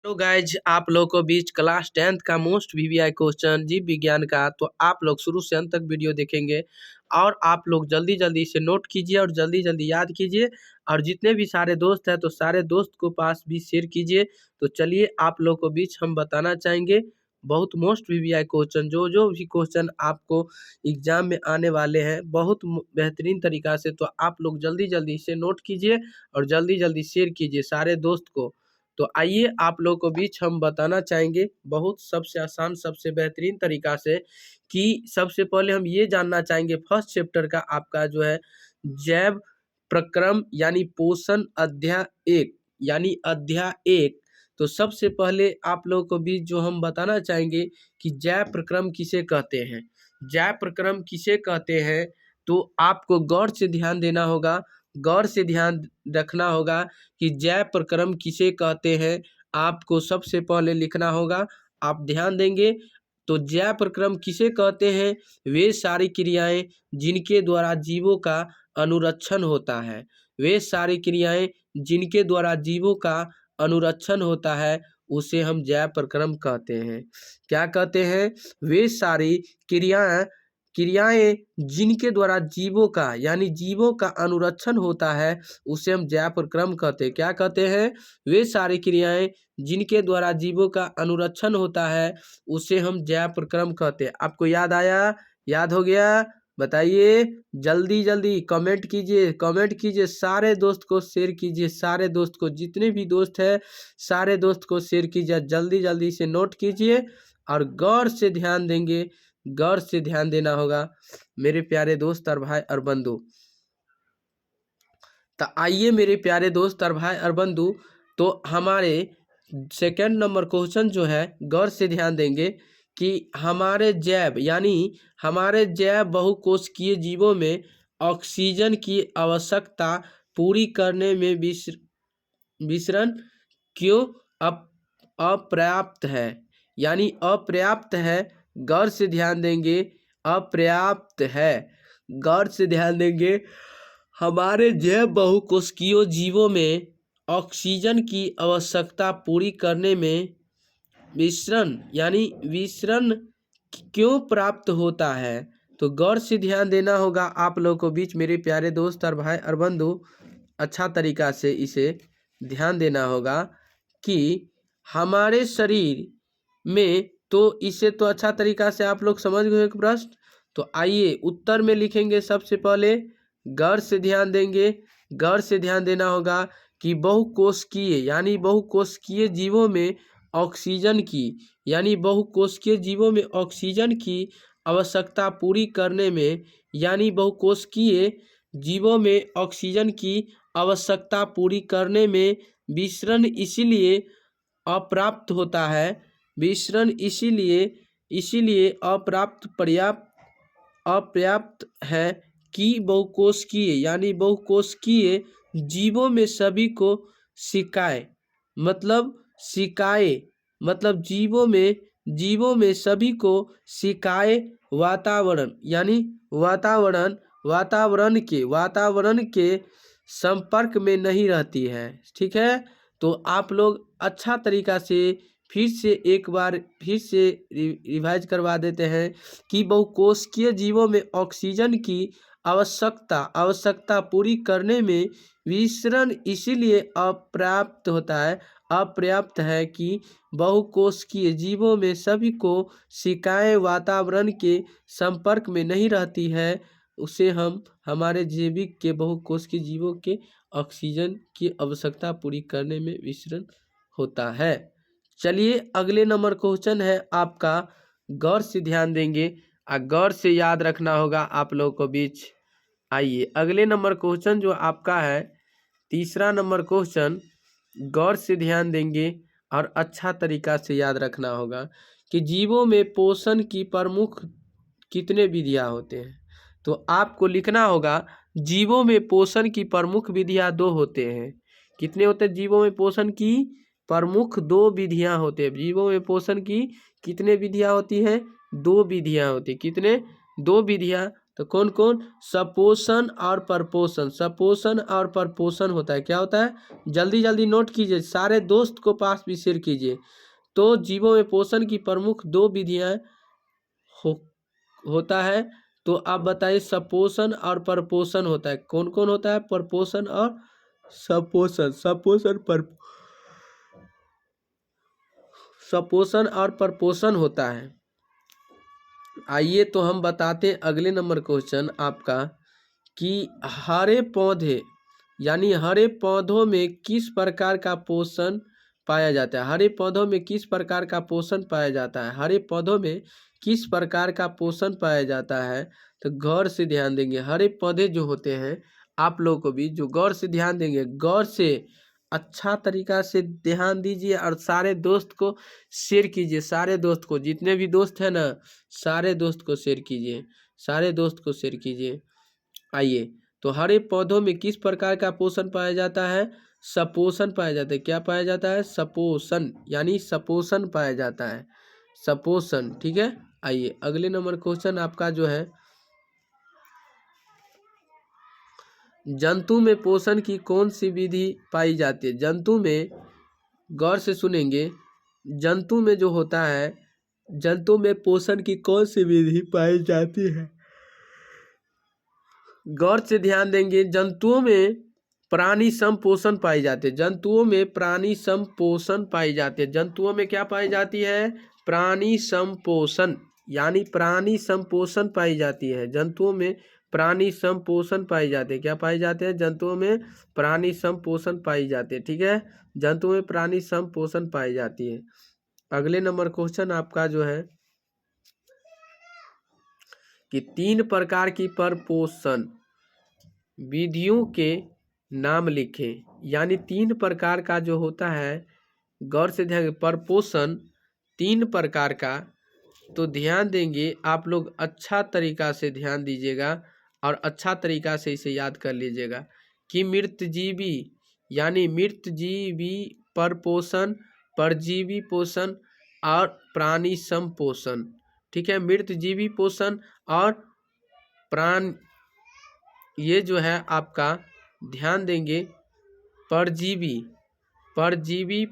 तो गाइज आप लोग को बीच क्लास 10th का मोस्ट वीवीआई क्वेश्चन जीव विज्ञान का, तो आप लोग शुरू से अंत तक वीडियो देखेंगे और आप लोग जल्दी जल्दी इसे नोट कीजिए और जल्दी जल्दी याद कीजिए और जितने भी सारे दोस्त हैं तो सारे दोस्त को पास भी शेयर कीजिए। तो चलिए आप लोग को बीच हम बताना चाहेंगे बहुत मोस्ट वीवीआई क्वेश्चन, जो भी क्वेश्चन आपको एग्जाम में आने वाले हैं बहुत बेहतरीन तरीका से, तो आप लोग जल्दी जल्दी इसे नोट कीजिए और जल्दी जल्दी शेयर कीजिए सारे दोस्त को। तो आइए आप लोग को बीच हम बताना चाहेंगे बहुत सबसे आसान सबसे बेहतरीन तरीका से कि सबसे पहले हम ये जानना चाहेंगे फर्स्ट चैप्टर का आपका जो है जैव प्रक्रम यानी पोषण अध्याय 1 यानी अध्याय 1। तो सबसे पहले आप लोगों को बीच जो हम बताना चाहेंगे कि जैव प्रक्रम किसे कहते हैं। जैव प्रक्रम किसे कहते हैं तो आपको गौर से ध्यान देना होगा, गौर से ध्यान रखना होगा कि जैव प्रक्रम किसे कहते हैं। आपको सबसे पहले लिखना होगा, आप ध्यान देंगे तो जैव प्रक्रम किसे कहते हैं, वे सारी क्रियाएं जिनके द्वारा जीवों का अनुरक्षण होता है। वे सारी क्रियाएं जिनके द्वारा जीवों का अनुरक्षण होता है उसे हम जैव प्रक्रम कहते हैं। क्या कहते हैं, वे सारी क्रियाएं जिनके द्वारा जीवों का यानी जीवों का अनुरक्षण होता है उसे हम जैव प्रक्रम कहते हैं। क्या कहते हैं, वे सारी क्रियाएं जिनके द्वारा जीवों का अनुरक्षण होता है उसे हम जैव प्रक्रम कहते हैं। आपको याद आया, याद हो गया? बताइए जल्दी जल्दी कमेंट कीजिए, कमेंट कीजिए, सारे दोस्त को शेयर कीजिए, सारे दोस्त को जितने भी दोस्त हैं सारे दोस्त को शेयर कीजिए, जल्दी जल्दी से नोट कीजिए और गौर से ध्यान देंगे, गौर से ध्यान देना होगा मेरे प्यारे दोस्त और भाई और बंधु। तो आइए मेरे प्यारे दोस्त और भाई और बंधु, तो हमारे सेकंड नंबर क्वेश्चन जो है गौर से ध्यान देंगे कि हमारे जैव यानी हमारे जैव बहुकोशिकीय जीवों में ऑक्सीजन की आवश्यकता पूरी करने में विसरण क्यों अपर्याप्त है, यानी अपर्याप्त है। गौर से ध्यान देंगे, अपर्याप्त है, गौर से ध्यान देंगे। हमारे जैव बहुकोशिकीय जीवों में ऑक्सीजन की आवश्यकता पूरी करने में विसरण क्यों प्राप्त होता है। तो गौर से ध्यान देना होगा आप लोगों को बीच मेरे प्यारे दोस्त और भाई और बंधु, अच्छा तरीका से इसे ध्यान देना होगा कि हमारे शरीर में, तो इसे तो अच्छा तरीका से आप लोग समझ गए प्रश्न। तो आइए उत्तर में लिखेंगे सबसे पहले, गौर से ध्यान देंगे, गौर से ध्यान देना होगा कि बहुकोशिकीय यानी बहुकोशिकीय जीवों में ऑक्सीजन की यानी बहुकोशिकीय जीवों में ऑक्सीजन की आवश्यकता पूरी करने में यानी बहुकोशिकीय जीवों में ऑक्सीजन की आवश्यकता पूरी करने में विसरण इसीलिए अप्राप्त होता है, विसरण इसीलिए अपर्याप्त है कि बहुकोशिकीय यानी बहुकोशिकीय जीवों में सभी को मतलब जीवों में सभी को सिकाए वातावरण यानी वातावरण के संपर्क में नहीं रहती है। ठीक है, तो आप लोग अच्छा तरीका से फिर से रिवाइज करवा देते हैं कि बहुकोशिकीय जीवों में ऑक्सीजन की आवश्यकता पूरी करने में विसरण इसीलिए अपर्याप्त है कि बहुकोशिकीय जीवों में सभी को शिकाएं वातावरण के संपर्क में नहीं रहती है, उसे हम हमारे जैविक के बहुकोशिकीय जीवों के ऑक्सीजन की आवश्यकता पूरी करने में विसरण होता है। चलिए अगले नंबर क्वेश्चन है आपका, गौर से ध्यान देंगे और गौर से याद रखना होगा आप लोगों को बीच। आइए अगले नंबर क्वेश्चन जो आपका है तीसरा नंबर क्वेश्चन, गौर से ध्यान देंगे और अच्छा तरीका से याद रखना होगा कि जीवों में पोषण की प्रमुख कितने विधियां होते हैं। तो आपको लिखना होगा जीवों में पोषण की प्रमुख विधियां 2 होते हैं। कितने होते हैं जीवों में पोषण की प्रमुख 2 विधियां होते हैं। जीवों में पोषण की कितने विधियां होती हैं, 2 विधियां होती। कितने, 2 विधियां तो कौन कौन? सपोषण और परपोषण। सपोषण और परपोषण होता है, क्या होता है? जल्दी जल्दी नोट कीजिए, सारे दोस्त को पास भी शेयर कीजिए। तो जीवों में पोषण की प्रमुख 2 विधियां होता है। तो आप बताइए, सपोषण और परपोषण होता है, कौन कौन होता है? परपोषण और सपोषण। सपोषण और परपोषण होता है। आइए तो हम बताते हैं अगले नंबर क्वेश्चन आपका, कि हरे पौधे यानी हरे पौधों में किस प्रकार का पोषण पाया जाता है? हरे पौधों में किस प्रकार का पोषण पाया जाता है? हरे पौधों में किस प्रकार का पोषण पाया जाता है? तो गौर से ध्यान देंगे, हरे पौधे जो होते हैं, आप लोगों को भी जो गौर से ध्यान देंगे, गौर से अच्छा तरीका से ध्यान दीजिए और सारे दोस्त को शेयर कीजिए। सारे दोस्त को, जितने भी दोस्त हैं ना, सारे दोस्त को शेयर कीजिए, सारे दोस्त को शेयर कीजिए। आइए तो हरे पौधों में किस प्रकार का पोषण पाया जाता है? सपोषण पाया जाता है। क्या पाया जाता है? सपोषण, यानी सपोषण पाया जाता है, सपोषण। ठीक है। आइए अगले नंबर क्वेश्चन आपका जो है, जंतु में पोषण की कौन सी विधि पाई जाती है? जंतु में, गौर से सुनेंगे, जंतु में जो होता है, जंतु में पोषण की कौन सी विधि पाई जाती है? गौर से ध्यान देंगे, जंतुओं में प्राणी संपोषण पाई जाती है। जंतुओं में प्राणी संपोषण पाई जाती है। जंतुओं में क्या पाई जाती है? प्राणी संपोषण, यानी प्राणी संपोषण पाई जाती है। जंतुओं में प्राणी संपोषण पाई जाती है। क्या पाई जाते हैं? जंतुओं में प्राणी संपोषण पाई जाती है। ठीक है, जंतुओं में प्राणी संपोषण पाई जाती है। अगले नंबर क्वेश्चन आपका जो है, कि 3 प्रकार की परपोषण विधियों के नाम लिखें। यानी 3 प्रकार का जो होता है, गौर से ध्यान, परपोषण 3 प्रकार का। तो ध्यान देंगे आप लोग, अच्छा तरीका से ध्यान दीजिएगा और अच्छा तरीका से इसे याद कर लीजिएगा, कि मृतजीवी यानी मृतजीवी परपोषण, परजीवी पोषण और प्राणी संपोषण। ठीक है, मृतजीवी पोषण और प्राण, ये जो है आपका ध्यान देंगे, परजीवी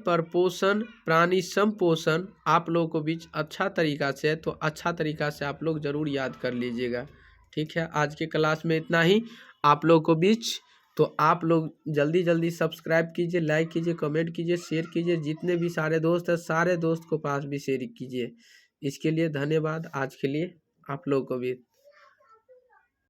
परपोषण, प्राणी संपोषण आप लोगों को बीच अच्छा तरीका से, तो अच्छा तरीका से आप लोग जरूर याद कर लीजिएगा। ठीक है, आज के क्लास में इतना ही आप लोगों को बीच। तो आप लोग जल्दी जल्दी सब्सक्राइब कीजिए, लाइक कीजिए, कमेंट कीजिए, शेयर कीजिए। जितने भी सारे दोस्त हैं, सारे दोस्त को पास भी शेयर कीजिए। इसके लिए धन्यवाद। आज के लिए आप लोगों को भी।